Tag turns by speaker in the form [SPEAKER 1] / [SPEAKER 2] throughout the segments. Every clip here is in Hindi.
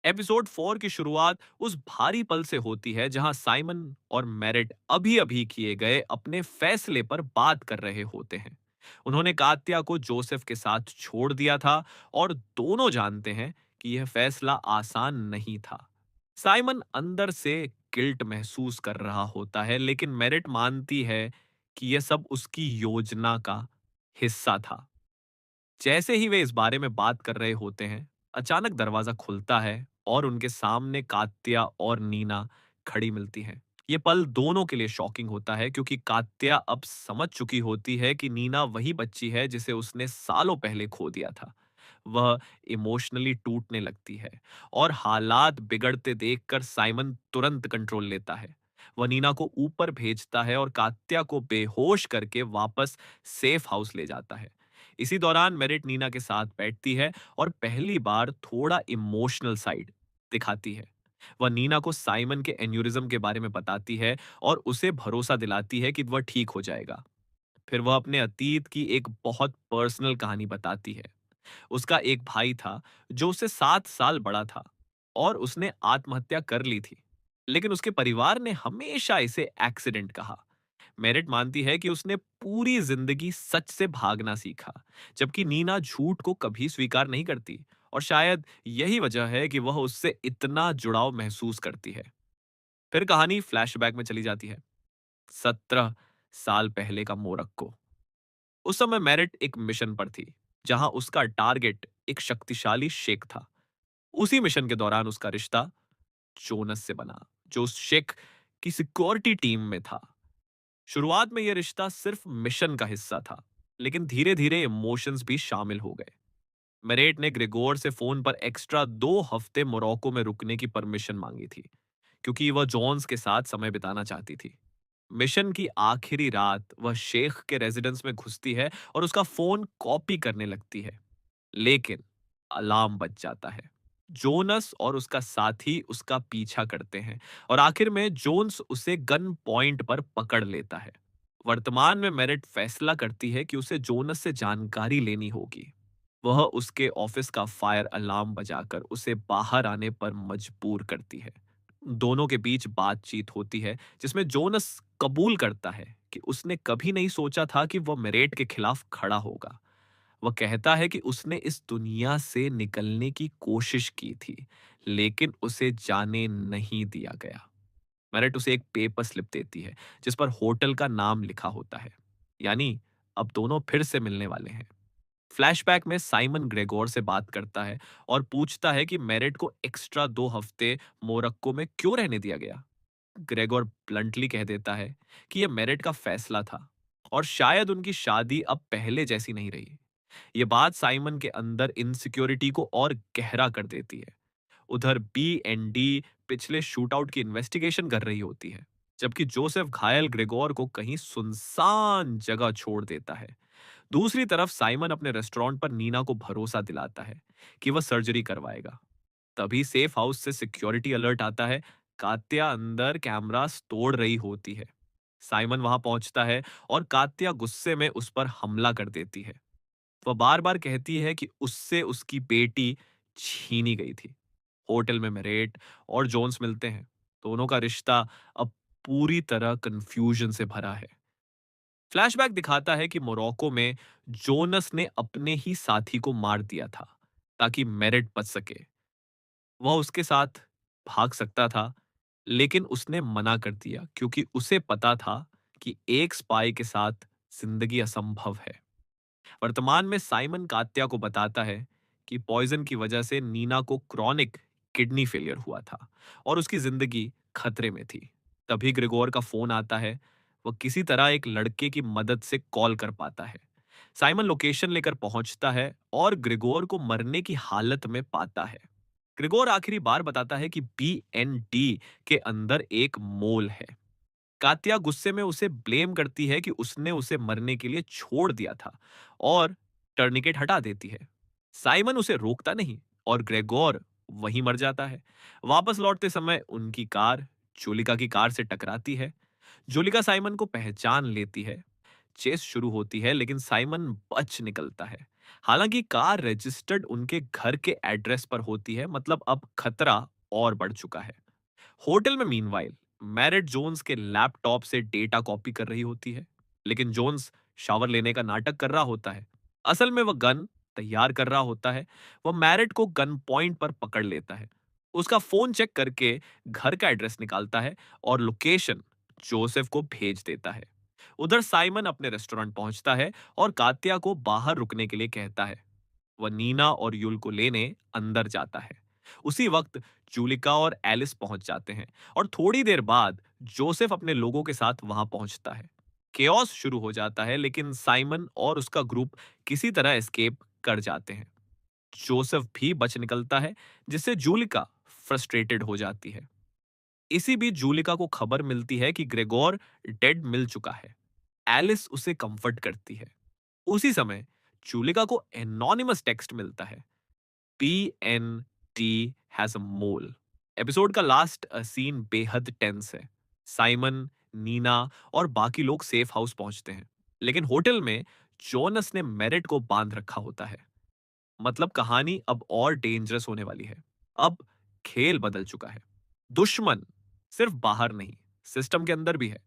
[SPEAKER 1] एपिसोड 4 की शुरुआत उस भारी पल से होती है जहां साइमन और मेरिट अभी अभी किए गए अपने फैसले पर बात कर रहे होते हैं। उन्होंने कात्या को जोसेफ के साथ छोड़ दिया था और दोनों जानते हैं कि यह फैसला आसान नहीं था। साइमन अंदर से गिल्ट महसूस कर रहा होता है, लेकिन मेरिट मानती है कि यह सब उसकी योजना का हिस्सा था। जैसे ही वे इस बारे में बात कर रहे होते हैं, अचानक दरवाजा खुलता है और उनके सामने कात्या और नीना खड़ी मिलती हैं। ये पल दोनों के लिए शॉकिंग होता है, क्योंकि कात्या अब समझ चुकी होती है कि नीना वही बच्ची है जिसे उसने सालों पहले खो दिया था। वह इमोशनली टूटने लगती है और हालात बिगड़ते देखकर साइमन तुरंत कंट्रोल लेता है। वह नीना को ऊपर भेजता है और कात्या को बेहोश करके वापस सेफ हाउस ले जाता है। इसी दौरान मेरिट नीना के साथ बैठती है और पहली बार थोड़ा इमोशनल साइड दिखाती है। वह नीना को साइमन के एन्यूरिज्म के बारे में बताती है और उसे भरोसा दिलाती है कि वह ठीक हो जाएगा। फिर वह अपने अतीत की एक बहुत पर्सनल कहानी बताती है। उसका एक भाई था जो उससे 7 साल बड़ा था और उसने आत्महत्या कर ली थी, लेकिन उसके परिवार ने हमेशा इसे एक्सीडेंट कहा। मेरिट मानती है कि उसने पूरी जिंदगी सच से भागना सीखा, जबकि नीना झूठ को कभी स्वीकार नहीं करती, और शायद यही वजह है कि वह उससे इतना जुड़ाव महसूस करती है। फिर कहानी फ्लैशबैक में चली जाती है। 17 साल पहले का मोरक्को। उस समय मेरिट एक मिशन पर थी, जहां उसका टारगेट एक शक्तिशाली शेख था। उसी मिशन के दौरान उसका रिश्ता जोनस से बना, जो उस शेख की सिक्योरिटी टीम में था। शुरुआत में यह रिश्ता सिर्फ मिशन का हिस्सा था, लेकिन धीरे धीरे इमोशंस भी शामिल हो गए। मेरेट ने ग्रेगोर से फोन पर एक्स्ट्रा 2 हफ्ते मोरक्को में रुकने की परमिशन मांगी थी, क्योंकि वह जॉन्स के साथ समय बिताना चाहती थी। मिशन की आखिरी रात वह शेख के रेजिडेंस में घुसती है और उसका फोन कॉपी करने लगती है, लेकिन अलार्म बज जाता है। जोनस और उसका साथी उसका पीछा करते हैं और आखिर में जोन्स उसे गन पॉइंट पर पकड़ लेता है। वर्तमान में मेरिट फैसला करती है कि उसे जोनस से जानकारी लेनी होगी। वह उसके ऑफिस का फायर अलार्म बजाकर उसे बाहर आने पर मजबूर करती है। दोनों के बीच बातचीत होती है, जिसमें जोनस कबूल करता है कि उसने कभी नहीं सोचा था कि वह मेरेट के खिलाफ खड़ा होगा। वह कहता है कि उसने इस दुनिया से निकलने की कोशिश की थी, लेकिन उसे जाने नहीं दिया गया। मेरिट उसे एक पेपर स्लिप देती है, जिस पर होटल का नाम लिखा होता है। यानी अब दोनों फिर से मिलने वाले हैं। फ्लैशबैक में साइमन ग्रेगोर से बात करता है और पूछता है कि मेरिट को एक्स्ट्रा 2 हफ्ते मोरक्को में क्यों रहने दिया गया। ग्रेगोर ब्लंटली कह देता है कि यह मेरिट का फैसला था और शायद उनकी शादी अब पहले जैसी नहीं रही। ये बात साइमन के अंदर इनसिक्योरिटी को और गहरा कर देती है। उधर बी एंड डी पिछले शूटआउट की इन्वेस्टिगेशन कर रही होती है, जबकि जोसेफ घायल ग्रेगोर को कहीं सुनसान जगह छोड़ देता है। दूसरी तरफ साइमन अपने रेस्टोरेंट पर नीना को भरोसा दिलाता है कि वह सर्जरी करवाएगा। तभी सेफ हाउस से सिक्योरिटी अलर्ट आता है। कात्या अंदर कैमरास तोड़ रही होती है। साइमन वहां पहुंचता है और कात्या गुस्से में उस पर हमला कर देती है। वह बार बार कहती है कि उससे उसकी बेटी छीनी गई थी। होटल में मेरेट और जोन्स मिलते हैं। दोनों का रिश्ता अब पूरी तरह कंफ्यूजन से भरा है। फ्लैशबैक दिखाता है कि मोरक्को में जोनस ने अपने ही साथी को मार दिया था ताकि मेरिट बच सके। वह उसके साथ भाग सकता था, लेकिन उसने मना कर दिया क्योंकि उसे पता था कि एक स्पाई के साथ जिंदगी असंभव है। वर्तमान में साइमन कात्या को बताता है कि पॉइजन की वजह से नीना को क्रॉनिक किडनी फेलियर हुआ था और उसकी जिंदगी खतरे में थी। तभी ग्रेगोर का फोन आता है। वह किसी तरह एक लड़के की मदद से कॉल कर पाता है। साइमन लोकेशन लेकर पहुंचता है और ग्रेगोर को मरने की हालत में पाता है। ग्रेगोर आखिरी बार बताता है कि बी एन डी के अंदर एक मोल है। कात्या गुस्से में उसे ब्लेम करती है कि उसने उसे मरने के लिए छोड़ दिया था और टर्निकेट हटा देती है। साइमन उसे रोकता नहीं और ग्रेगोर वहीं मर जाता है। वापस लौटते समय उनकी कार जोलिका की कार से टकराती है। जोलिका साइमन को पहचान लेती है। चेस शुरू होती है, लेकिन साइमन बच निकलता है। हालांकि कार रजिस्टर्ड उनके घर के एड्रेस पर होती है, मतलब अब खतरा और बढ़ चुका है। होटल में मीनवाइल मैरिट जोन्स के लैपटॉप से डेटा कॉपी कर रही होती है, लेकिन जोन्स शावर लेने का नाटक कर रहा होता है। असल में वह गन तैयार कर रहा होता है। वह मैरिट को गन पॉइंट पर पकड़ लेता है, उसका फोन चेक करके घर का एड्रेस निकालता है और लोकेशन जोसेफ को भेज देता है। उधर साइमन अपने रेस्टोरेंट पहुंचता है और कात्या को बाहर रुकने के लिए कहता है। वह नीना और युल को लेने अंदर जाता है। उसी वक्त जूलिका और एलिस पहुंच जाते हैं और थोड़ी देर बाद जोसेफ अपने लोगों के साथ वहां पहुंचता है। केओस शुरू हो जाता है, लेकिन साइमन और उसका ग्रुप किसी तरह एस्केप कर जाते हैं। जोसेफ भी बच निकलता है, जिससे जूलिका फ्रस्ट्रेटेड हो जाती है। इसी बीच जूलिका को खबर मिलती है कि ग्रेगोर डेड मिल चुका है। एलिस उसे कंफर्ट करती है। उसी समय जूलिका को एनोनिमस टेक्स्ट मिलता है। PNT has a mole. Episode का लास्ट सीन बेहद टेंस है। साइमन, नीना और बाकी लोग सेफ हाउस पहुंचते हैं, लेकिन होटल में जोनस ने मेरिट को बांध रखा होता है। मतलब कहानी अब और डेंजरस होने वाली है। अब खेल बदल चुका है। दुश्मन सिर्फ बाहर नहीं, सिस्टम के अंदर भी है,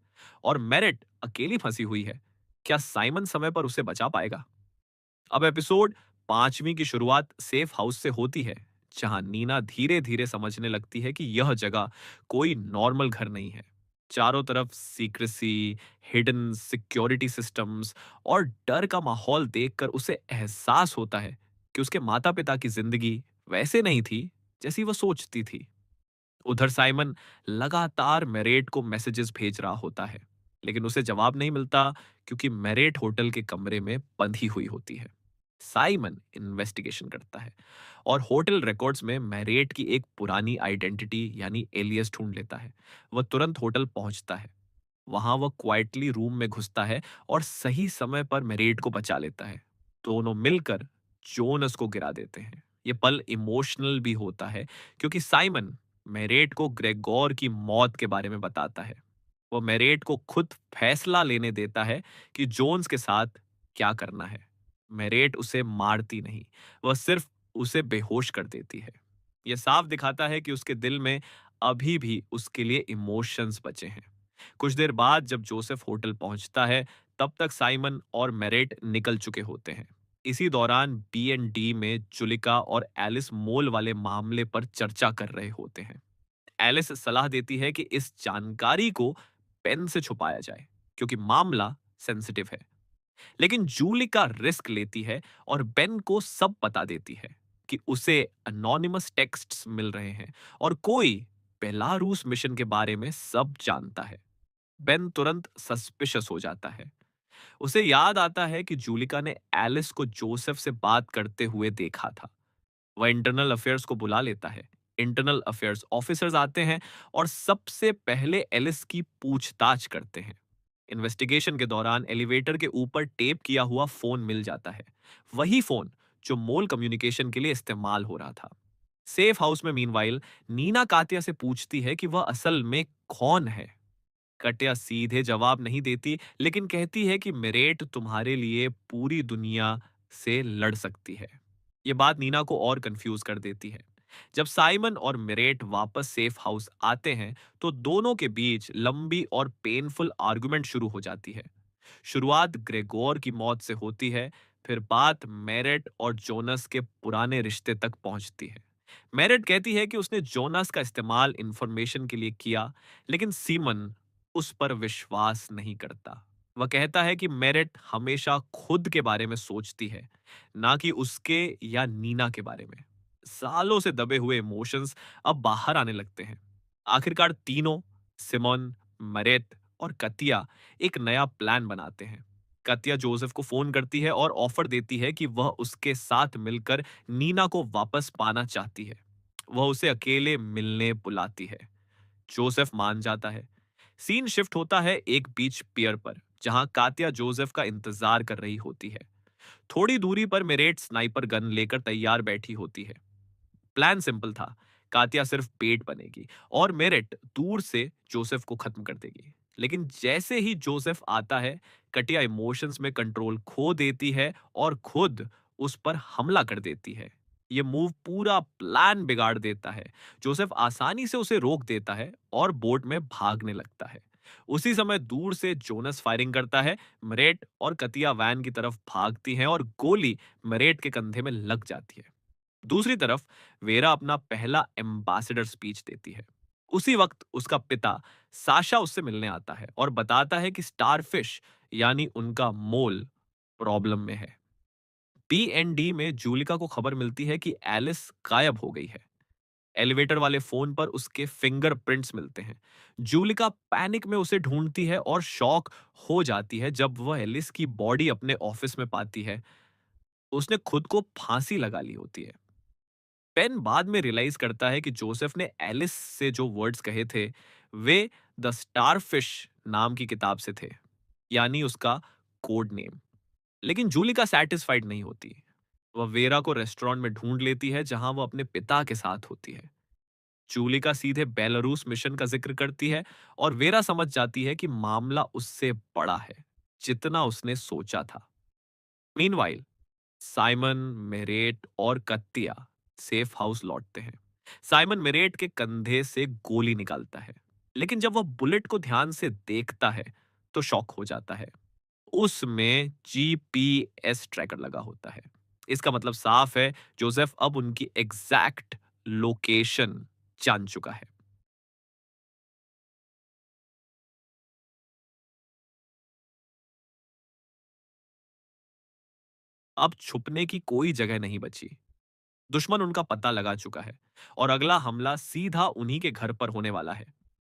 [SPEAKER 1] और मेरिट अकेली फंसी हुई है। क्या साइमन समय पर उसे बचा पाएगा? अब एपिसोड 5वीं की शुरुआत सेफ हाउस से होती है, जहां नीना धीरे धीरे समझने लगती है कि यह जगह कोई नॉर्मल घर नहीं है। चारों तरफ सीक्रेसी, हिडन सिक्योरिटी सिस्टम्स और डर का माहौल देखकर उसे एहसास होता है कि उसके माता पिता की जिंदगी वैसे नहीं थी जैसी वह सोचती थी। उधर साइमन लगातार मेरेट को मैसेजेस भेज रहा होता है, लेकिन उसे जवाब नहीं मिलता, क्योंकि मेरेट होटल के कमरे में बंधी हुई होती है। साइमन इन्वेस्टिगेशन करता है और होटल रिकॉर्ड्स में मेरेट की एक पुरानी आइडेंटिटी यानी एलियस ढूंढ लेता है। वह तुरंत होटल पहुंचता है। वहां वह क्वाइटली रूम में घुसता है और सही समय पर मेरेट को बचा लेता है। दोनों मिलकर जोनस को गिरा देते हैं। यह पल इमोशनल भी होता है, क्योंकि साइमन मेरेट को ग्रेगोर की मौत के बारे में बताता है। वो मेरेट को खुद फैसला लेने देता है कि जोन्स के साथ क्या करना है। मेरेट उसे मारती नहीं, वह सिर्फ उसे बेहोश कर देती है। यह साफ दिखाता है कि उसके दिल में अभी भी उसके लिए इमोशंस बचे हैं। कुछ देर बाद जब जोसेफ होटल पहुंचता है, तब तक साइमन और मेरेट निकल चुके होते हैं। इसी दौरान B&D में जुलिका और एलिस मोल वाले मामले पर चर्चा कर रहे होते हैं। एलिस सलाह देती है कि इस जानकारी को पेन से छुपाया जाए, क्योंकि मामला सेंसिटिव है। लेकिन जूलिका रिस्क लेती है और बेन को सब बता देती है कि उसे अनोनिमस टेक्स्ट्स मिल रहे हैं और कोई बेलारूस मिशन के बारे में सब जानता है। बेन तुरंत सस्पिशियस हो जाता है। उसे याद आता है कि जूलिका ने एलिस को जोसेफ से बात करते हुए देखा था। वह इंटरनल अफेयर्स को बुला लेता है। इंटरनल अफेयर्स ऑफिसर्स आते हैं और सबसे पहले एलिस की पूछताछ करते हैं। इन्वेस्टिगेशन के दौरान एलिवेटर के ऊपर टेप किया हुआ फोन मिल जाता है, वही फोन जो मोल कम्युनिकेशन के लिए इस्तेमाल हो रहा था। सेफ हाउस में मीनवाइल नीना कात्या से पूछती है कि वह असल में कौन है। कट्या सीधे जवाब नहीं देती, लेकिन कहती है कि मेरेट तुम्हारे लिए पूरी दुनिया से लड़ सकती है। ये बात नीना को और कंफ्यूज कर देती है। जब साइमन और मेरेट वापस सेफ हाउस आते हैं, तो दोनों के बीच लंबी और पेनफुल आर्गुमेंट शुरू हो जाती है। शुरुआत ग्रेगोर की मौत से होती है, फिर बात मेरेट और जोनस के पुराने रिश्ते तक पहुंचती है। मेरेट कहती है कि उसने जोनस का इस्तेमाल इंफॉर्मेशन के लिए किया, लेकिन सीमन उस पर विश्वास नहीं करता। वह कहता है कि मेरिट हमेशा खुद के बारे में सोचती है, ना कि उसके या नीना के बारे में। सालों से दबे हुए इमोशंस अब बाहर आने लगते हैं। आखिरकार तीनों, सिमोन, मरेत और कतिया, एक नया प्लान बनाते हैं। कतिया जोसेफ को फोन करती है और ऑफर देती है कि वह उसके साथ मिलकर नीना को वापस पाना चाहती है। वह उसे अकेले मिलने बुलाती है। जोसेफ मान जाता है। सीन शिफ्ट होता है एक बीच पियर पर, जहां कात्या जोसेफ का इंतजार कर रही होती है। थोड़ी दूरी पर मेरेट स्नाइपर गन लेकर तैयार बैठी होती है। प्लान सिंपल था। कात्या सिर्फ पेट बनेगी और मेरेट दूर से जोसेफ को खत्म कर देगी। लेकिन जैसे ही जोसेफ आता है, कटिया इमोशंस में कंट्रोल खो देती है और खुद उस पर हमला कर देती है। ये मूव पूरा प्लान बिगाड़ देता है। जोसेफ आसानी से उसे रोक देता है और बोट में भागने लगता है। उसी समय दूर से जोनस फायरिंग करता है। मरेट और कतिया वैन की तरफ भागती हैं और गोली मरेट के कंधे में लग जाती है। दूसरी तरफ वेरा अपना पहला एम्बेसडर स्पीच देती है। उसी वक्त उसका पिता साशा उससे मिलने आता है और बताता है कि स्टारफिश यानी उनका मोल प्रॉब्लम में है। पीएनडी में जूलिका को खबर मिलती है कि एलिस गायब हो गई है। एलिवेटर वाले फोन पर उसके फिंगरप्रिंट्स मिलते हैं। जूलिका पैनिक में उसे ढूंढती है और शॉक हो जाती है जब वह एलिस की बॉडी अपने ऑफिस में पाती है। उसने खुद को फांसी लगा ली होती है। पेन बाद में रियलाइज करता है कि जोसेफ ने एलिस से जो वर्ड्स कहे थे वे द स्टारफिश नाम की किताब से थे, यानी उसका कोड नेम। लेकिन जूलिका सेटिस्फाइड नहीं होती। वह वेरा को रेस्टोरेंट में ढूंढ लेती है जहां वह अपने पिता के साथ होती है। जूलिका सीधे बेलारूस मिशन का जिक्र करती है और वेरा समझ जाती है कि मामला उससे बड़ा है जितना उसने सोचा था। मीनवाइल साइमन, मेरेट और कत्तिया सेफ हाउस लौटते हैं। साइमन मेरेट के कंधे से गोली निकालता है, लेकिन जब वह बुलेट को ध्यान से देखता है तो शॉक हो जाता है। उसमें जीपीएस ट्रैकर लगा होता है। इसका मतलब साफ है, जोसेफ अब उनकी एग्जैक्ट लोकेशन जान चुका है। अब छुपने की कोई जगह नहीं बची। दुश्मन उनका पता लगा चुका है और अगला हमला सीधा उन्हीं के घर पर होने वाला है।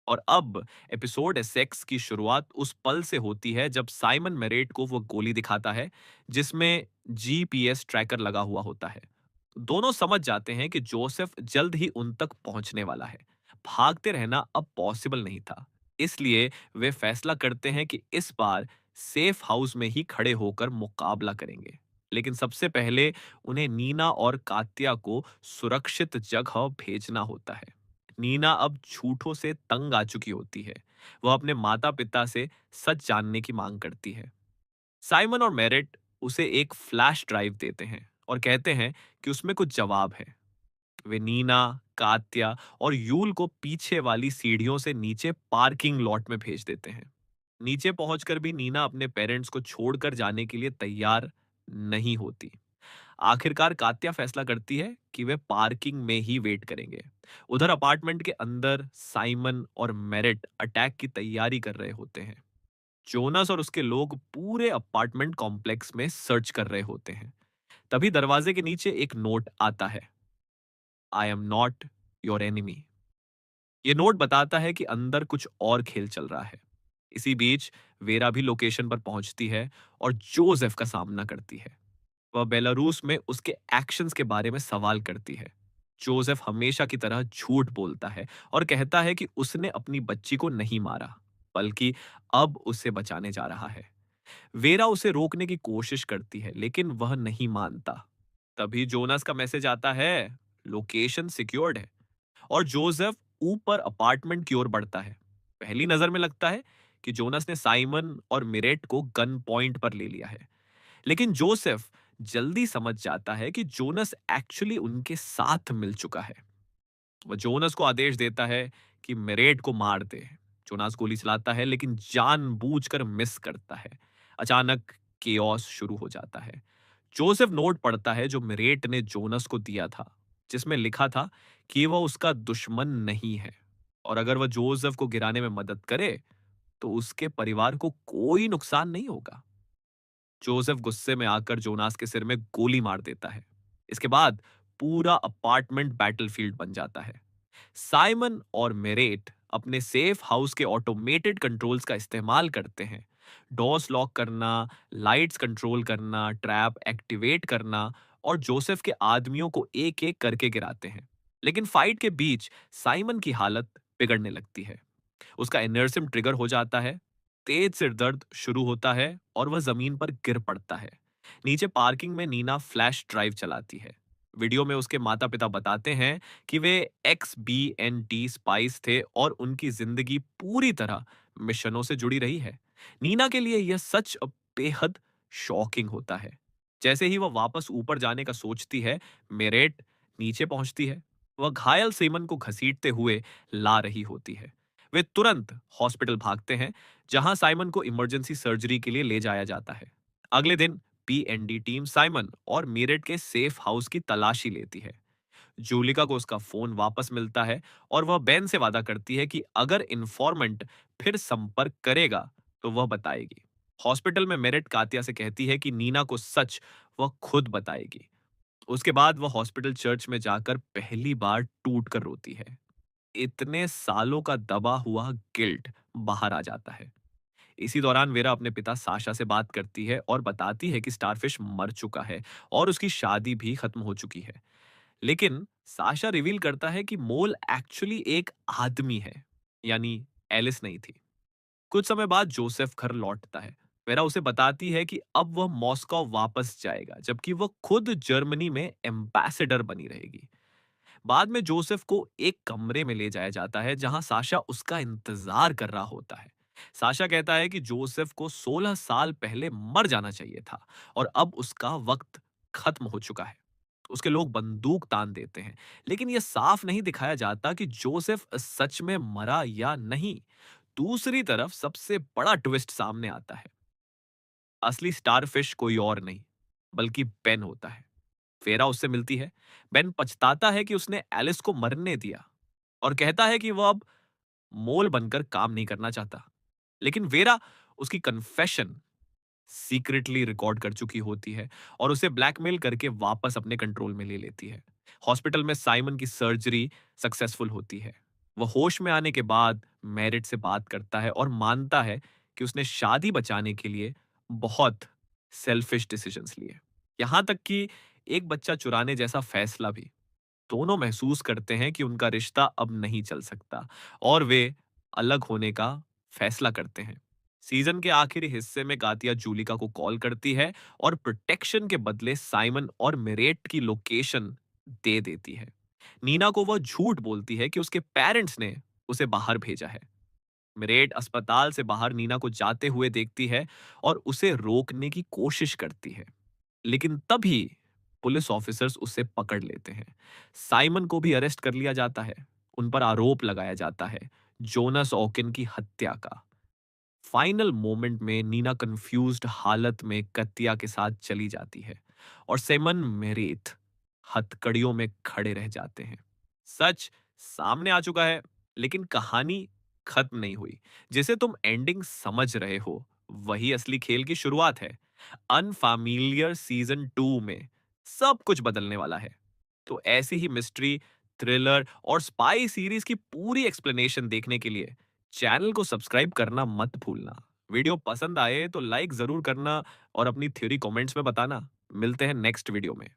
[SPEAKER 1] और अब एपिसोड 6 की शुरुआत उस पल से होती है जब साइमन मेरेट को वो गोली दिखाता है जिसमें जीपीएस ट्रैकर लगा हुआ होता है। दोनों समझ जाते हैं कि जोसेफ जल्द ही उन तक पहुंचने वाला है। भागते रहना अब पॉसिबल नहीं था। इसलिए वे फैसला करते हैं कि इस बार सेफ हाउस में ही खड़े होकर मुकाबला करेंगे। लेकिन सबसे पहले उन्हें नीना और कात्या को सुरक्षित जगह भेजना होता है। नीना अब झूठों से तंग आ चुकी होती है। वह अपने माता पिता से सच जानने की मांग करती है। साइमन और मेरिट उसे एक फ्लैश ड्राइव देते हैं और कहते हैं कि उसमें कुछ जवाब है। वे नीना, कात्या और यूल को पीछे वाली सीढ़ियों से नीचे पार्किंग लॉट में भेज देते हैं। नीचे पहुंचकर भी नीना अपने पेरेंट्स को छोड़कर जाने के लिए तैयार नहीं होती। आखिरकार कात्या फैसला करती है कि वे पार्किंग में ही वेट करेंगे। उधर अपार्टमेंट के अंदर साइमन और मेरिट अटैक की तैयारी कर रहे होते हैं। जोनस और उसके लोग पूरे अपार्टमेंट कॉम्प्लेक्स में सर्च कर रहे होते हैं। तभी दरवाजे के नीचे एक नोट आता है, I am not your enemy. ये नोट बताता है कि अंदर कुछ और खेल चल रहा है। इसी बीच वेरा भी लोकेशन पर पहुंचती है और जोसेफ का सामना करती है। वह बेलारूस में उसके एक्शंस के बारे में सवाल करती है। जोसेफ हमेशा की तरह झूठ बोलता है और कहता है कि उसने अपनी बच्ची को नहीं मारा, बल्कि अब उसे बचाने जा रहा है। वेरा उसे रोकने की कोशिश करती है, लेकिन वह नहीं मानता। तभी जोनस का मैसेज आता है, लोकेशन सिक्योर्ड है। और जोसेफ ऊपर अपार्टमेंट की ओर बढ़ता है। पहली नजर में लगता है कि जोनस ने साइमन और मिरेट को गन पॉइंट पर ले लिया है, लेकिन जोसेफ जल्दी समझ जाता है कि जोनस एक्चुअली उनके साथ मिल चुका है। वह जोनस को आदेश देता है कि मिरेट को मार दे। जोनास गोली चलाता है, लेकिन जानबूझकर मिस करता है। अचानक केओस शुरू हो जाता है। जोसेफ नोट पढ़ता है जो मिरेट ने जोनस को दिया था, जिसमें लिखा था कि वह उसका दुश्मन नहीं है और अगर वह जोसेफ को गिराने में मदद करे तो उसके परिवार को कोई नुकसान नहीं होगा। जोसेफ गुस्से में आकर जोनास के सिर में गोली मार देता है। इसके बाद पूरा अपार्टमेंट बैटलफील्ड बन जाता है। साइमन और मेरेट अपने सेफ हाउस के ऑटोमेटेड कंट्रोल्स का इस्तेमाल करते हैं। डोर्स लॉक करना, लाइट्स कंट्रोल करना, ट्रैप एक्टिवेट करना और जोसेफ के आदमियों को एक एक करके गिराते हैं। लेकिन फाइट के बीच साइमन की हालत बिगड़ने लगती है। उसका इनर्सिम ट्रिगर हो जाता है। तेज सिर दर्द शुरू होता है और वह जमीन पर गिर पड़ता है। नीचे पार्किंग में नीना फ्लैश ड्राइव चलाती है। वीडियो में उसके माता पिता बताते हैं कि वे ex B N T spies थे और उनकी जिंदगी पूरी तरह मिशनों से जुड़ी रही है। नीना के लिए यह सच बेहद शॉकिंग होता है। जैसे ही वह वापस ऊपर जाने का सोचती है, मेरेट नीचे पहुंचती है। वह घायल सीमन को घसीटते हुए ला रही होती है। वे तुरंत हॉस्पिटल भागते हैं, जहां साइमन को इमरजेंसी सर्जरी के लिए ले जाया जाता है। अगले दिन पीएनडी टीम साइमन और मीरेट के सेफ हाउस की तलाशी लेती है। जूलिका को उसका फोन वापस मिलता है और वह बेन से वादा करती है कि अगर इन्फॉर्मेंट फिर संपर्क करेगा तो वह बताएगी। हॉस्पिटल में मेरिट कातिया से कहती है कि नीना को सच वह खुद बताएगी। उसके बाद वह हॉस्पिटल चर्च में जाकर पहली बार टूट कर रोती है। इतने सालों का दबा हुआ गिल्ट बाहर आ जाता है। इसी दौरान वेरा अपने पिता साशा से बात करती है और बताती है कि स्टारफिश मर चुका है और उसकी शादी भी खत्म हो चुकी है। लेकिन साशा रिवील करता है कि मोल एक्चुअली एक आदमी है, यानी एलिस नहीं थी। कुछ समय बाद जोसेफ घर लौटता है। वेरा उसे बताती है कि अब वह मॉस्को वापस जाएगा, जबकि वह खुद जर्मनी में एम्बेसडर बनी रहेगी। बाद में जोसेफ को एक कमरे में ले जाया जाता है जहां साशा उसका इंतजार कर रहा होता है। साशा कहता है कि जोसेफ को 16 साल पहले मर जाना चाहिए था और अब उसका वक्त खत्म हो चुका है। उसके लोग बंदूक तान देते हैं, लेकिन यह साफ नहीं दिखाया जाता कि जोसेफ सच में मरा या नहीं। दूसरी तरफ सबसे बड़ा ट्विस्ट सामने आता है। असली स्टारफिश कोई और नहीं, बल्कि बेन होता है। फेरा उससे मिलती है। बेन पछताता है कि उसने एलिस को मरने दिया और कहता है कि वह अब मोल बनकर काम नहीं करना चाहता। लेकिन वेरा उसकी कन्फेशन सीक्रेटली रिकॉर्ड कर चुकी होती है और उसे ब्लैकमेल करके वापस अपने कंट्रोल में ले लेती है। हॉस्पिटल में साइमन की सर्जरी सक्सेसफुल होती है। वह होश में आने के बाद मैरिट से बात करता है और मानता है कि उसने शादी बचाने के लिए बहुत सेल्फिश डिसीजंस लिए, यहां तक कि एक बच्चा चुराने जैसा फैसला भी। दोनों महसूस करते हैं कि उनका रिश्ता अब नहीं चल सकता और वे अलग होने का फैसला करते हैं। सीजन के आखिरी हिस्से में कातिया जूलिका को कॉल करती है और प्रोटेक्शन के बदले साइमन और मेरेट की लोकेशन दे देती है। नीना को वह झूठ बोलती है कि उसके पेरेंट्स ने उसे बाहर भेजा है। मेरेट अस्पताल से बाहर नीना को जाते हुए देखती है और उसे रोकने की कोशिश करती है, लेकिन तभी पुलिस ऑफिसर्स उसे पकड़ लेते हैं। साइमन को भी अरेस्ट कर लिया जाता है। उन पर आरोप लगाया जाता है जोनस ऑकिन की हत्या का। फाइनल मोमेंट में नीना कंफ्यूज्ड हालत में कत्या के साथ चली जाती है और सेमन मेरेथ हथकड़ियों में खड़े रह जाते हैं। सच सामने आ चुका है, लेकिन कहानी खत्म नहीं हुई। जिसे तुम एंडिंग समझ रहे हो, वही असली खेल की शुरुआत है। अनफैमिलियर सीजन 2 में सब कुछ बदलने वाला है। तो ऐसी ही मिस्ट्री, थ्रिलर और स्पाई सीरीज की पूरी एक्सप्लेनेशन देखने के लिए चैनल को सब्सक्राइब करना मत भूलना। वीडियो पसंद आए तो लाइक जरूर करना और अपनी थ्योरी कमेंट्स में बताना। मिलते हैं नेक्स्ट वीडियो में।